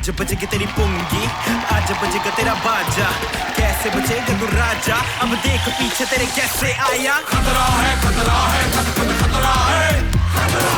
आज बजेगी तेरी पुंगी, आज बजेगा तेरा बाजा, कैसे बजेगा तू राजा, अब देख पीछे तेरे कैसे आया। खतरा है, खतरा है, खतरा है, खतरा।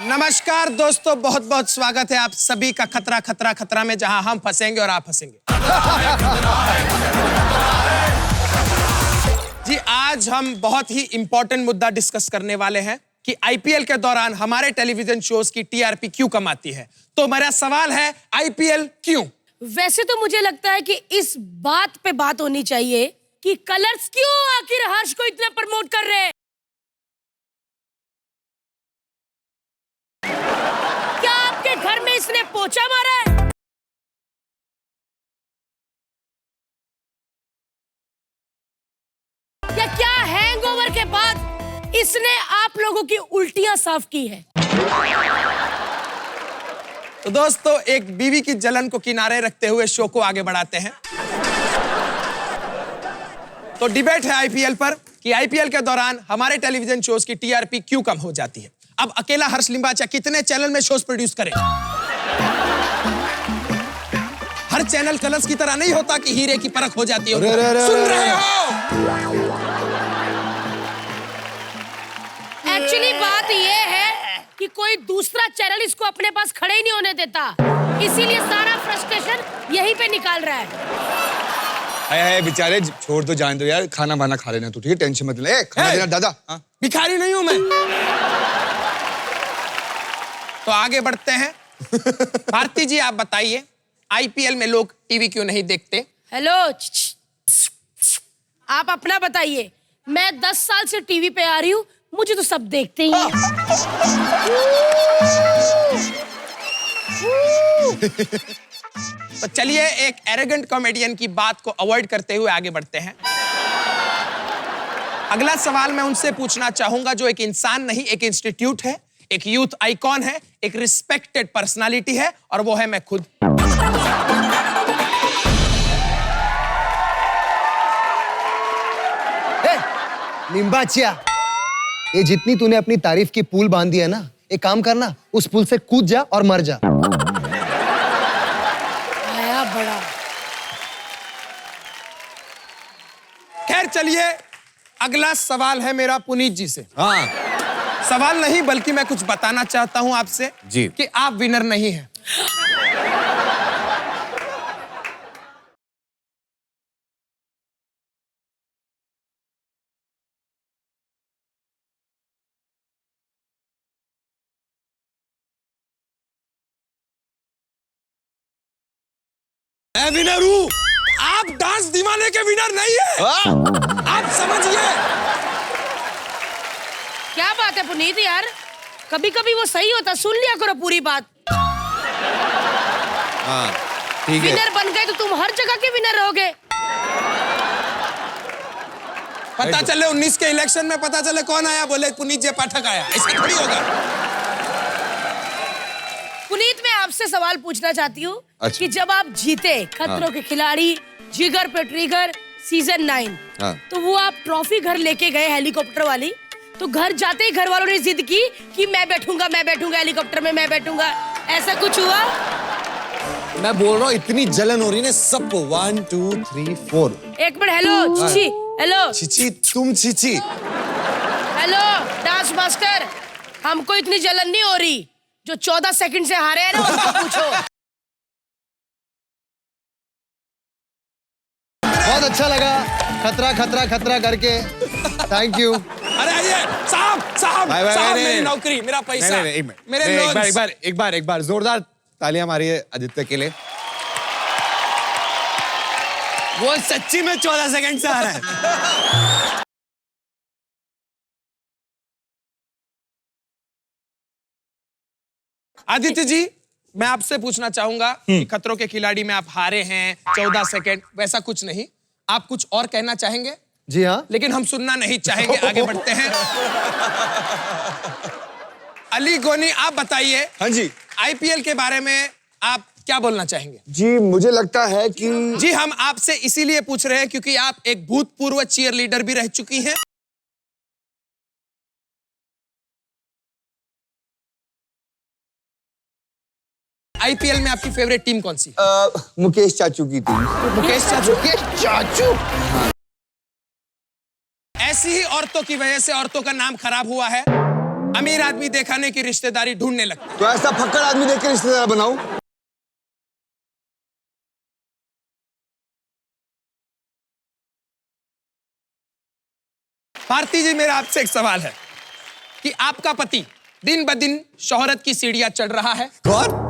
नमस्कार दोस्तों, बहुत बहुत स्वागत है आप सभी का खतरा खतरा खतरा में, जहां हम फंसेंगे और आप हंसेंगे। जी, आज हम बहुत ही इंपॉर्टेंट मुद्दा डिस्कस करने वाले हैं कि आईपीएल के दौरान हमारे टेलीविजन शोज की टीआरपी क्यों कम आती है। तो मेरा सवाल है, आईपीएल क्यों? वैसे तो मुझे लगता है कि इस बात पे बात होनी चाहिए कि कलर्स क्यों आखिर हर्ष को इतना प्रमोट कर रहे हैं। क्या आपके घर में इसने पोछा मारा है? या क्या हैंगओवर के बाद इसने आप लोगों की उल्टियां साफ की है? तो दोस्तों, एक बीवी की जलन को किनारे रखते हुए शो को आगे बढ़ाते हैं। तो डिबेट है आईपीएल पर कि आईपीएल के दौरान हमारे टेलीविजन शोज की टीआरपी क्यों कम हो जाती है। अब अकेला हर्ष लिम्बाचा कितने चैनल में शोज प्रोड्यूस करे? हर चैनल कलर्स की तरह नहीं होता कि हीरे की परख हो जाती है। सुन रहे हो? एक्चुअली बात ये है कि कोई दूसरा चैनल इसको अपने पास खड़े ही नहीं होने देता, इसीलिए सारा फ्रस्ट्रेशन यहीं पे निकाल रहा है। अरे बेचारे छोड़ दो, जाने दो यार, खाना वाना खा लेना तू, ठीक है? टेंशन मत ले। खाना देना दादा। हाँ? भिखारी नहीं हूं मैं। तो आगे बढ़ते हैं। भारती जी, आप बताइए, आईपीएल में लोग टीवी क्यों नहीं देखते? हेलो, आप अपना बताइए। मैं 10 साल से टीवी पे आ रही हूँ, मुझे तो सब देखते ही हैं। तो चलिए, एक एरोगेंट कॉमेडियन की बात को अवॉइड करते हुए आगे बढ़ते हैं। अगला सवाल मैं उनसे पूछना चाहूंगा जो एक इंसान नहीं, एक इंस्टीट्यूट है, एक यूथ आइकॉन है, एक रिस्पेक्टेड पर्सनालिटी है, और वो है मैं खुद। लिम्बाचिया, ये जितनी तूने अपनी तारीफ की पूल बांधी है ना, एक काम करना, उस पुल से कूद जा और मर जा। आया बड़ा। खैर चलिए, अगला सवाल है मेरा पुनीत जी से। हाँ सवाल नहीं बल्कि मैं कुछ बताना चाहता हूं आपसे जी कि आप विनर नहीं हैं। मैं विनर हूँ। आप डांस दीवाने के विनर नहीं है। आप समझिए। क्या बात है पुनीत यार, कभी कभी वो सही होता, सुन लिया करो पूरी बात। हाँ ठीक है। विनर बन गए तो तुम हर जगह के विनर रहोगे। पता चले 19 के इलेक्शन में पता चले कौन आया, बोले पुनीत जय पाठक आया, ऐसा थोड़ी होगा। पुनीत, मैं आपसे सवाल पूछना चाहती हूँ अच्छा। कि जब आप जीते खतरों के खिलाड़ी, जिगर पे ट्रिगर सीजन 9, हाँ। तो वो आप ट्रॉफी घर लेके गए हेलीकॉप्टर वाली, तो घर जाते ही घर वालों ने जिद की कि मैं बैठूंगा हेलीकॉप्टर में, मैं बैठूंगा, ऐसा कुछ हुआ? मैं बोल रहा हूँ, इतनी जलन हो रही है सबको। 1 2 3 4। एक minute. Hello Chichi, hello Chichi, तुम चिची। हेलो डांस मास्टर, हमको इतनी जलन नहीं हो रही, जो 14 सेकंड से हारे हैं ना उनको पूछो। बहुत अच्छा लगा खतरा खतरा खतरा करके। Thank you. अरे आइए साहब, मेरी नौकरी, मेरा पैसा, मेरे लोन्स। एक बार जोरदार तालियां मारिए आदित्य के लिए। वो सच्ची में 14 सेकंड से आ रहा है। आदित्य जी, मैं आपसे पूछना चाहूंगा कि खतरों के खिलाड़ी में आप हारे हैं 14 सेकंड, वैसा कुछ नहीं, आप कुछ और कहना चाहेंगे? जी हाँ। लेकिन हम सुनना नहीं चाहेंगे, आगे बढ़ते हैं। अली गोनी, आप बताइए। हाँ जी। आईपीएल के बारे में आप क्या बोलना चाहेंगे? जी मुझे लगता है कि जी हम आपसे इसीलिए पूछ रहे हैं क्योंकि आप एक भूतपूर्व चीयर लीडर भी रह चुकी हैं। आईपीएल में आपकी फेवरेट टीम कौन सी? मुकेश चाचू की टीम। मुकेश चाचू। मुकेश चाचू। ऐसी ही औरतों की वजह से औरतों का नाम खराब हुआ है। अमीर आदमी देखाने की रिश्तेदारी ढूंढने लगता है। तो ऐसा फक्कड़ आदमी देख के रिश्तेदार बनाऊं? भारती जी, मेरा आपसे एक सवाल है कि आपका पति दिन ब दिन शोहरत की सीढ़ियां चढ़ रहा है। कौन?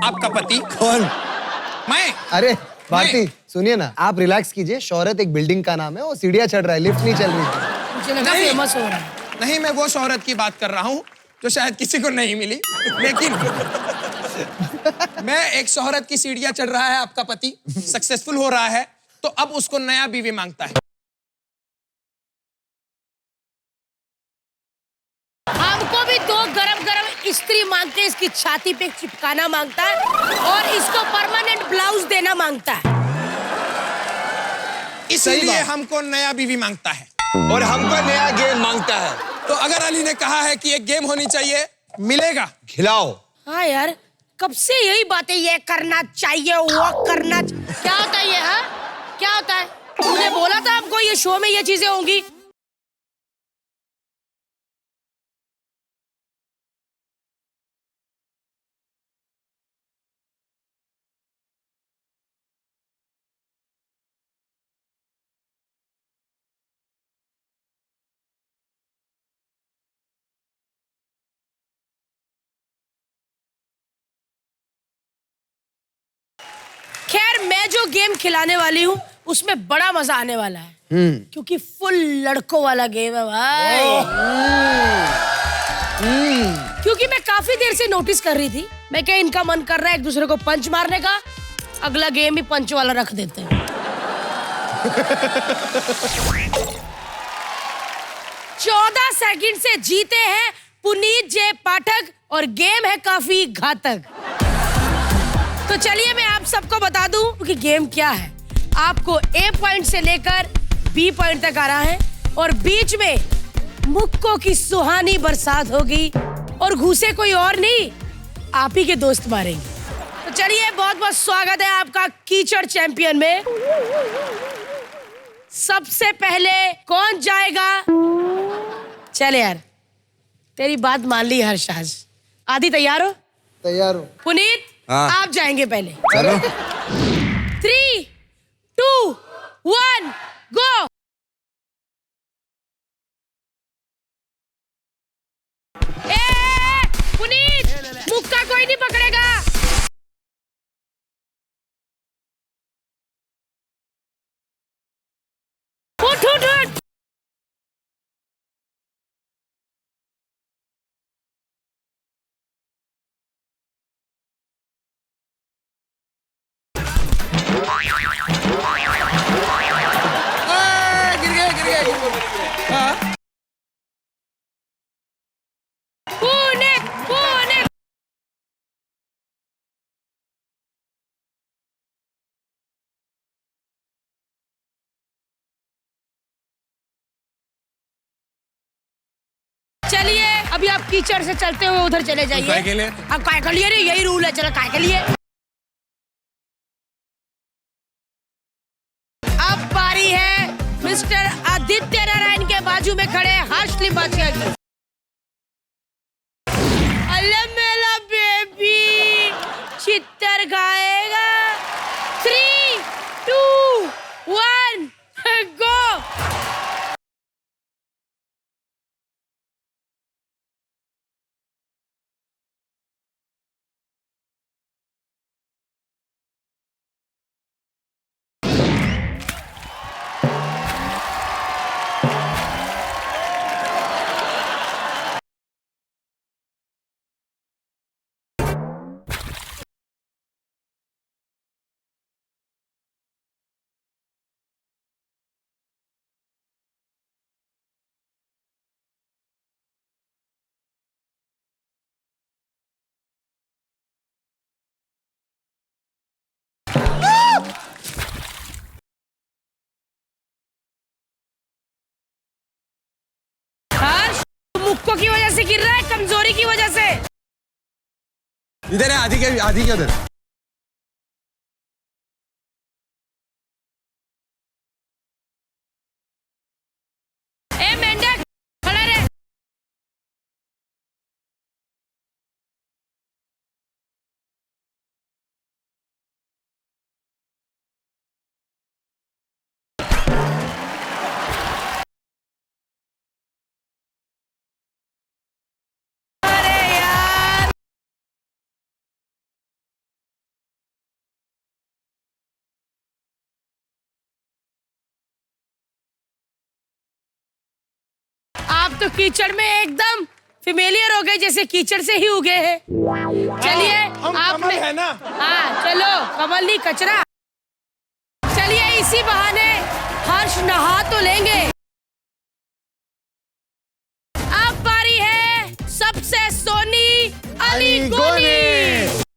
आपका पति? कौन? मैं। अरे भारती सुनिए ना, आप रिलैक्स कीजिए। शोहरत एक बिल्डिंग का नाम है, वो सीढ़ियां चढ़ रहा है, लिफ्ट नहीं चल रही है। मुझे लगा नहीं। फेमस हो रहा है। नहीं, मैं वो शोहरत की बात कर रहा हूं जो शायद किसी को नहीं मिली, लेकिन मैं एक शोहरत की सीढ़ियां चढ़ रहा है आपका पति, सक्सेसफुल हो रहा है, तो अब उसको नया बीवी मांगता है। हमको भी 2 गरम-गरम स्त्री मांगते हैं, इसकी छाती पे चिपकाना मांगता है और इसको परमानेंट ब्लाउज देना मांगता है। इसीलिए हमको नया बीवी मांगता है और हमको नया गेम मांगता है। तो अगर अली ने कहा है कि एक गेम होनी चाहिए, मिलेगा। खिलाओ। हाँ यार, कब से यही बातें, ये करना चाहिए, वो करना क्या होता है ये? हाँ, क्या होता है? तूने बोला था हमको ये शो में ये चीजें होंगी। खैर, मैं जो गेम खिलाने वाली हूँ उसमें बड़ा मजा आने वाला है, क्योंकि फुल लड़कों वाला गेम है भाई। क्योंकि मैं काफी देर से नोटिस कर रही थी, मैं क्या इनका मन कर रहा है एक दूसरे को पंच मारने का, अगला गेम ही पंच वाला रख देते हैं। 14 सेकंड से जीते हैं पुनीत जे पाठक और गेम है काफी घातक। तो चलिए मैं आप सबको बता दूं कि गेम क्या है। आपको A पॉइंट से लेकर B पॉइंट तक आ रहा है और बीच में मुक्कों की सुहानी बरसात होगी और घुसे कोई और नहीं, आप ही के दोस्त मारेंगे। तो चलिए, बहुत बहुत स्वागत है आपका कीचड़ चैंपियन में। सबसे पहले कौन जाएगा? चले यार, तेरी बात मान ली हर्षाज। आदि तैयार हो? तैयार हो? पुनीत, हाँ। आप जाएंगे पहले। चलो। 3, 2, 1, गो। पुनीत, मुक्का कोई नहीं पकड़ेगा। उठ उठ उठ। गिर गए। हाँ। पुनीत, पुनीत। चलिए, अभी आप कीचड़ से चलते हुए उधर चले जाइए। काय के लिए? अब काय के लिए रे? यही रूल है। चलो, काय के लिए? अब बारी है मिस्टर आदित्य नारायण के बाजू में खड़े हर्ष लिंबाचिया की। अल्लाह मेरा बेबी चित्तर गाएगा। 3, 2, 1, गो। हर्ष, मुक्को की वजह से गिर रहा है, कमजोरी की वजह से। इधर है, आदि के उधर। ए मेंढक खड़ा रहे। अरे यार, आप तो कीचड़ में एकदम फेमिलियर हो गए, जैसे कीचड़ से ही उगे हैं। चलिए हम कमल है ना। हाँ चलो, कमल नहीं कचरा। चलिए इसी बहाने हर्ष नहा तो लेंगे। अब बारी है सबसे सोनी अली गोनी।